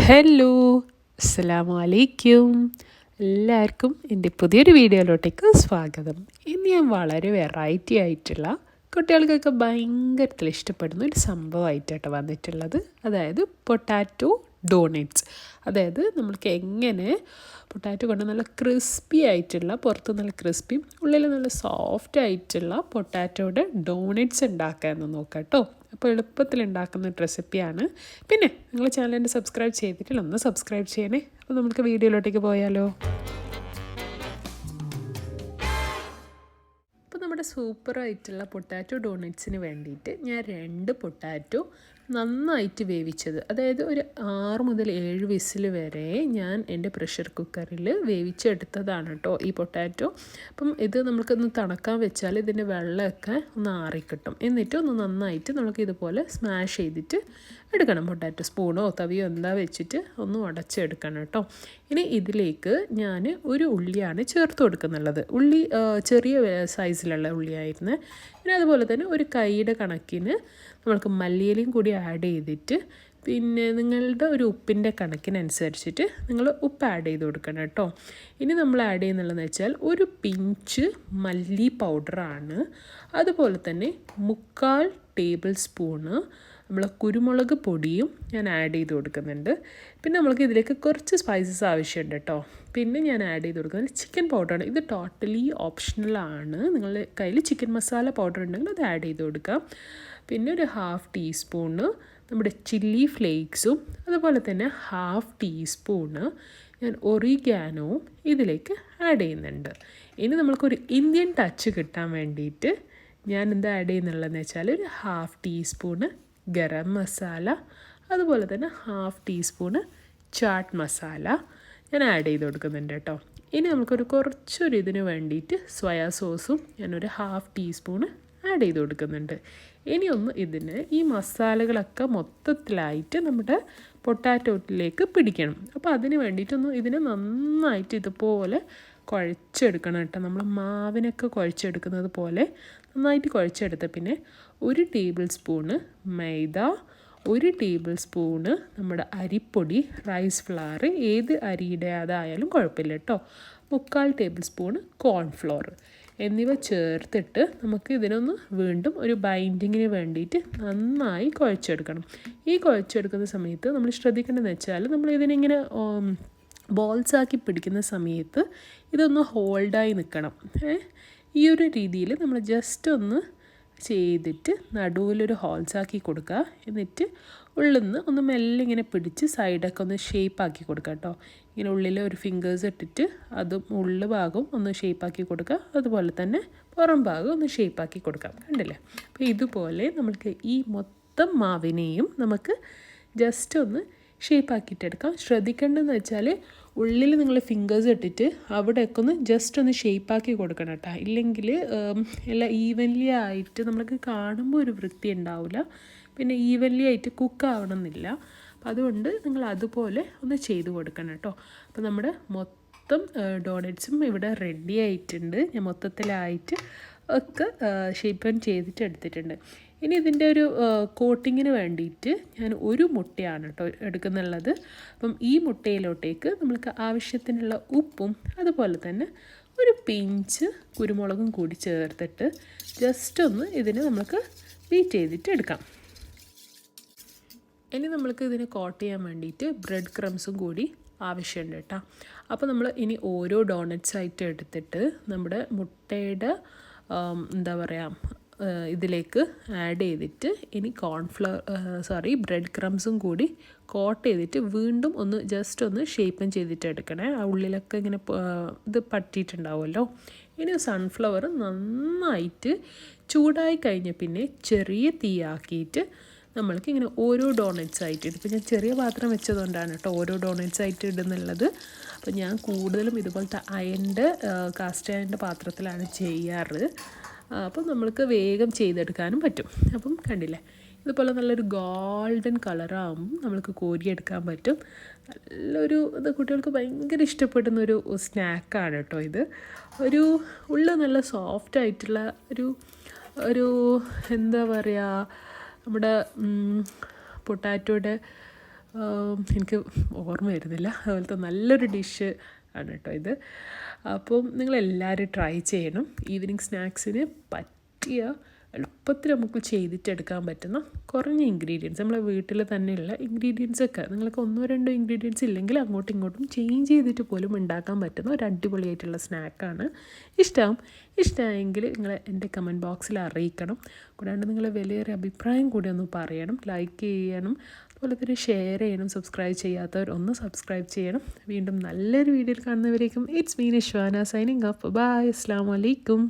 Hello, അസ്സലാമു അലൈക്കും. എല്ലാവർക്കും എൻ്റെ പുതിയൊരു വീഡിയോയിലോട്ടേക്ക് സ്വാഗതം. ഇന്ന് ഞാൻ വളരെ വെറൈറ്റി ആയിട്ടുള്ള കുട്ടികൾക്കൊക്കെ ഭയങ്കരത്തിൽ ഇഷ്ടപ്പെടുന്ന ഒരു സംഭവമായിട്ടാണ് വന്നിട്ടുള്ളത്. അതായത് പൊട്ടാറ്റോ ഡോണറ്റ്സ്. അതായത് നമ്മൾക്ക് എങ്ങനെ പൊട്ടാറ്റോ കൊണ്ട് നല്ല ക്രിസ്പി ആയിട്ടുള്ള, പുറത്ത് നല്ല ക്രിസ്പിയും ഉള്ളിൽ നല്ല സോഫ്റ്റ് ആയിട്ടുള്ള പൊട്ടാറ്റോയുടെ ഡോണറ്റ്സ് ഉണ്ടാക്കാമെന്ന് നോക്കാം കേട്ടോ. അപ്പോൾ എളുപ്പത്തിൽ ഉണ്ടാക്കുന്ന ഒരു റെസിപ്പിയാണ്. പിന്നെ നിങ്ങൾ ചാനലിൻ്റെ സബ്സ്ക്രൈബ് ചെയ്തിട്ടില്ല, ഒന്ന് സബ്സ്ക്രൈബ് ചെയ്യണേ. അപ്പോൾ നമുക്ക് വീഡിയോയിലോട്ടേക്ക് പോയാലോ. അപ്പോൾ നമ്മുടെ സൂപ്പറായിട്ടുള്ള പൊട്ടാറ്റോ ഡോണറ്റ്സിന് വേണ്ടിയിട്ട് ഞാൻ 2 പൊട്ടാറ്റോ നന്നായിട്ട് വേവിച്ചത്, അതായത് ഒരു 6 മുതൽ 7 വിസിൽ വരെ ഞാൻ എൻ്റെ പ്രഷർ കുക്കറിൽ വേവിച്ചെടുത്തതാണ് കേട്ടോ ഈ പൊട്ടാറ്റോ. അപ്പം ഇത് നമുക്കൊന്ന് തണുക്കാൻ വെച്ചാൽ ഇതിൻ്റെ വെള്ളമൊക്കെ ഒന്ന് ആറിക്കിട്ടും. എന്നിട്ട് ഒന്ന് നന്നായിട്ട് നമുക്ക് ഇതുപോലെ സ്മാഷ് ചെയ്തിട്ട് എടുക്കണം. പൊട്ടാറ്റോ സ്പൂണോ തവിയോ എന്താ വെച്ചിട്ട് ഒന്ന് ഉടച്ചെടുക്കണം കേട്ടോ. ഇനി ഇതിലേക്ക് ഞാൻ ഒരു ഉള്ളിയാണ് ചേർത്ത് കൊടുക്കുന്നുള്ളത്. ഉള്ളി ചെറിയ സൈസിലുള്ള ഉള്ളിയായിരുന്നു. പിന്നെ അതുപോലെ തന്നെ ഒരു കൈയുടെ കണക്കിന് നമ്മൾക്ക് മല്ലിയിലയും കൂടി ആഡ് ചെയ്തിട്ട്, പിന്നെ നിങ്ങളുടെ ഒരു ഉപ്പിൻ്റെ കണക്കിനനുസരിച്ചിട്ട് നിങ്ങൾ ഉപ്പ് ആഡ് ചെയ്ത് കൊടുക്കണം കേട്ടോ. ഇനി നമ്മൾ ആഡ് ചെയ്യുന്നുള്ളതെന്ന് വെച്ചാൽ ഒരു പിഞ്ച് മല്ലി പൗഡറാണ്. അതുപോലെ തന്നെ 3/4 ടേബിൾ സ്പൂണ് നമ്മൾ കുരുമുളക് പൊടിയും ഞാൻ ആഡ് ചെയ്ത് കൊടുക്കുന്നുണ്ട്. പിന്നെ നമ്മൾക്ക് ഇതിലേക്ക് കുറച്ച് സ്പൈസസ് ആവശ്യമുണ്ട് കേട്ടോ. പിന്നെ ഞാൻ ആഡ് ചെയ്ത് കൊടുക്കുന്നത് ചിക്കൻ പൗഡറാണ്. ഇത് ടോട്ടലി ഓപ്ഷണലാണ്. നിങ്ങളുടെ കയ്യിൽ ചിക്കൻ മസാല പൗഡർ ഉണ്ടെങ്കിൽ അത് ആഡ് ചെയ്ത് കൊടുക്കാം. പിന്നെ ഒരു 1/2 ടീസ്പൂണ് നമ്മുടെ ചില്ലി ഫ്ലേക്സും, അതുപോലെ തന്നെ 1/2 ടീസ്പൂണ് ഞാൻ ഒറിഗാനോവും ഇതിലേക്ക് ആഡ് ചെയ്യുന്നുണ്ട്. ഇനി നമ്മൾക്കൊരു ഇന്ത്യൻ ടച്ച് കിട്ടാൻ വേണ്ടിയിട്ട് ഞാൻ എന്താ ആഡ് ചെയ്യുന്നുള്ളതെന്ന് വെച്ചാൽ ഒരു 1/2 ടീസ്പൂണ് ഗരം മസാല, അതുപോലെ തന്നെ 1/2 ടീസ്പൂണ് ചാട്ട് മസാല ഞാൻ ആഡ് ചെയ്ത് കൊടുക്കുന്നുണ്ട് കേട്ടോ. ഇനി നമുക്കൊരു കുറച്ചൊരു ഇതിന് വേണ്ടിയിട്ട് സോയാ സോസും ഞാനൊരു 1/2 ടീസ്പൂണ് ആഡ് ചെയ്ത് കൊടുക്കുന്നുണ്ട്. ഇനി ഒന്ന് ഇതിന് ഈ മസാലകളൊക്കെ മൊത്തത്തിലായിട്ട് നമ്മുടെ പൊട്ടാറ്റോയിലേക്ക് പിടിക്കണം. അപ്പോൾ അതിന് വേണ്ടിയിട്ടൊന്ന് ഇതിനെ നന്നായിട്ട് ഇതുപോലെ കുഴച്ചെടുക്കണം കേട്ടോ. നമ്മൾ മാവിനൊക്കെ കുഴച്ചെടുക്കുന്നത് പോലെ നന്നായിട്ട് കുഴച്ചെടുത്ത പിന്നെ 1 ടേബിൾ സ്പൂണ് മൈദ, 1 ടേബിൾ സ്പൂണ് നമ്മുടെ അരിപ്പൊടി, റൈസ് ഫ്ലവർ, ഏത് അരിയുടെ അതായാലും കുഴപ്പമില്ല കേട്ടോ, 3/4 ടേബിൾ സ്പൂണ് കോൺഫ്ലോർ എന്നിവ ചേർത്തിട്ട് നമുക്ക് ഇതിനൊന്ന് വീണ്ടും ഒരു ബൈൻഡിങ്ങിന് വേണ്ടിയിട്ട് നന്നായി കുഴച്ചെടുക്കണം. ഈ കുഴച്ചെടുക്കുന്ന സമയത്ത് നമ്മൾ ശ്രദ്ധിക്കേണ്ടതെന്ന് വെച്ചാൽ നമ്മൾ ഇതിനിങ്ങനെ ബോൾസാക്കി പിടിക്കുന്ന സമയത്ത് ഇതൊന്ന് ഹോൾഡായി നിൽക്കണം. ഈ ഒരു രീതിയിൽ നമ്മൾ ജസ്റ്റ് ഒന്ന് ചെയ്തിട്ട് നടുവിലൊരു ഹോൾസാക്കി കൊടുക്കുക. എന്നിട്ട് ഉള്ളിൽ നിന്ന് ഒന്ന് മെല്ലെ ഇങ്ങനെ പിടിച്ച് സൈഡൊക്കെ ഒന്ന് ഷേപ്പാക്കി കൊടുക്കുക കേട്ടോ. ഇങ്ങനെ ഉള്ളിൽ ഒരു ഫിംഗേഴ്സ് ഇട്ടിട്ട് അതും ഉള്ളു ഭാഗം ഒന്ന് ഷേപ്പാക്കി കൊടുക്കുക, അതുപോലെ തന്നെ പുറം ഭാഗം ഒന്ന് ഷേപ്പാക്കി കൊടുക്കാം. കണ്ടില്ലേ? അപ്പോൾ ഇതുപോലെ നമുക്ക് ഈ മൊത്തം മാവിനെയും നമുക്ക് ജസ്റ്റ് ഒന്ന് ഷേപ്പാക്കിയിട്ടെടുക്കാം. ശ്രദ്ധിക്കേണ്ടതെന്ന് വെച്ചാൽ ഉള്ളിൽ നിങ്ങൾ ഫിംഗേഴ്സ് ഇട്ടിട്ട് അവിടെയൊക്കെ ഒന്ന് ജസ്റ്റ് ഒന്ന് ഷേപ്പാക്കി കൊടുക്കണം കേട്ടോ. ഇല്ലെങ്കിൽ എല്ലാം ഈവൻലി ആയിട്ട് നമ്മൾക്ക് കാണുമ്പോൾ ഒരു വൃത്തി ഉണ്ടാവില്ല, പിന്നെ ഈവൻലി ആയിട്ട് കുക്കാവണമെന്നില്ല. അപ്പം അതുകൊണ്ട് നിങ്ങൾ അതുപോലെ ഒന്ന് ചെയ്ത് കൊടുക്കണം കേട്ടോ. അപ്പോൾ നമ്മുടെ മൊത്തം ഡോണറ്റ്സും ഇവിടെ റെഡി ആയിട്ടുണ്ട്. ഞാൻ മൊത്തത്തിലായിട്ട് ഒക്കെ ഷേപ്പ് ചെയ്തിട്ട് എടുത്തിട്ടുണ്ട്. ഇനി ഇതിൻ്റെ ഒരു കോട്ടിങ്ങിന് വേണ്ടിയിട്ട് ഞാൻ ഒരു മുട്ടയാണ് കേട്ടോ എടുക്കുന്നുള്ളത്. അപ്പം ഈ മുട്ടയിലോട്ടേക്ക് നമ്മൾക്ക് ആവശ്യത്തിനുള്ള ഉപ്പും അതുപോലെ തന്നെ ഒരു പിഞ്ച് കുരുമുളകും കൂടി ചേർത്തിട്ട് ജസ്റ്റ് ഒന്ന് ഇതിന് നമുക്ക് ബീറ്റ് ചെയ്തിട്ട് എടുക്കാം. ഇനി നമ്മൾക്ക് ഇതിനെ കോട്ട് ചെയ്യാൻ വേണ്ടിയിട്ട് ബ്രെഡ് ക്രംസും കൂടി ആവശ്യമുണ്ട് കേട്ടോ. അപ്പോൾ നമ്മൾ ഇനി ഓരോ ഡോണറ്റ്സ് ആയിട്ട് എടുത്തിട്ട് നമ്മുടെ മുട്ടയുടെ എന്താ പറയുക ഇതിലേക്ക് ആഡ് ചെയ്തിട്ട് ഇനി ബ്രെഡ് ക്രംസും കൂടി കോട്ട് ചെയ്തിട്ട് വീണ്ടും ഒന്ന് ജസ്റ്റ് ഒന്ന് ഷേപ്പൻ ചെയ്തിട്ട് എടുക്കണേ. ആ ഉള്ളിലൊക്കെ ഇങ്ങനെ ഇത് പറ്റിയിട്ടുണ്ടാവുമല്ലോ. ഇനി സൺഫ്ലവർ നന്നായിട്ട് ചൂടായി കഴിഞ്ഞ പിന്നെ ചെറിയ തീയാക്കിയിട്ട് നമ്മൾക്ക് ഇങ്ങനെ ഓരോ ഡോണറ്റ്സ് ആയിട്ട് ഇടും. ഇപ്പോൾ ഞാൻ ചെറിയ പാത്രം വെച്ചതുകൊണ്ടാണ് കേട്ടോ ഓരോ ഡോണറ്റ്സ് ആയിട്ട് ഇടുന്നുള്ളത്. അപ്പോൾ ഞാൻ കൂടുതലും ഇതുപോലത്തെ കാസ്റ്റ് അയണിൻ്റെ പാത്രത്തിലാണ് ചെയ്യാറ്. അപ്പം നമ്മൾക്ക് വേഗം ചെയ്തെടുക്കാനും പറ്റും. അപ്പം കണ്ടില്ലേ, ഇതുപോലെ നല്ലൊരു ഗോൾഡൻ കളറാകുമ്പം നമ്മൾക്ക് കോരിയെടുക്കാൻ പറ്റും. നല്ലൊരു ഇത് കുട്ടികൾക്ക് ഭയങ്കര ഇഷ്ടപ്പെടുന്നൊരു സ്നാക്കാണ് കേട്ടോ ഇത്. ഒരു ഉള്ള നല്ല സോഫ്റ്റ് ആയിട്ടുള്ള ഒരു എന്താ പറയുക, നമ്മുടെ പൊട്ടാറ്റോയുടെ എനിക്ക് ഓർമ്മ വരുന്നില്ല. അതുപോലത്തെ നല്ലൊരു ഡിഷ് ആണ് കേട്ടോ ഇത്. അപ്പം നിങ്ങളെല്ലാവരും ട്രൈ ചെയ്യണം. ഈവനിങ് സ്നാക്സിന് പറ്റിയ എളുപ്പത്തിൽ നമുക്ക് ചെയ്തിട്ടെടുക്കാൻ പറ്റുന്ന കുറഞ്ഞ ഇൻഗ്രീഡിയൻസ്, നമ്മളെ വീട്ടിൽ തന്നെയുള്ള ഇൻഗ്രീഡിയൻസൊക്കെ, നിങ്ങൾക്ക് 1-2 ഇൻഗ്രീഡിയൻസ് ഇല്ലെങ്കിൽ അങ്ങോട്ടും ഇങ്ങോട്ടും ചേഞ്ച് ചെയ്തിട്ട് പോലും ഉണ്ടാക്കാൻ പറ്റുന്ന ഒരു അടിപൊളിയായിട്ടുള്ള സ്നാക്കാണ്. ഇഷ്ടമായെങ്കിൽ നിങ്ങൾ എൻ്റെ കമൻറ്റ് ബോക്സിൽ അറിയിക്കണം. കൂടാണ്ട് നിങ്ങളെ വലിയൊരു അഭിപ്രായം കൂടി ഒന്ന് പറയണം. ലൈക്ക് ചെയ്യണം, അതുപോലെ തന്നെ ഷെയർ ചെയ്യണം. സബ്സ്ക്രൈബ് ചെയ്യാത്തവർ ഒന്ന് സബ്സ്ക്രൈബ് ചെയ്യണം. വീണ്ടും നല്ലൊരു വീഡിയോയിൽ കാണുന്നവരേക്കും it's me Nishwana signing off. Bye. അസ്സലാമു അലൈക്കും.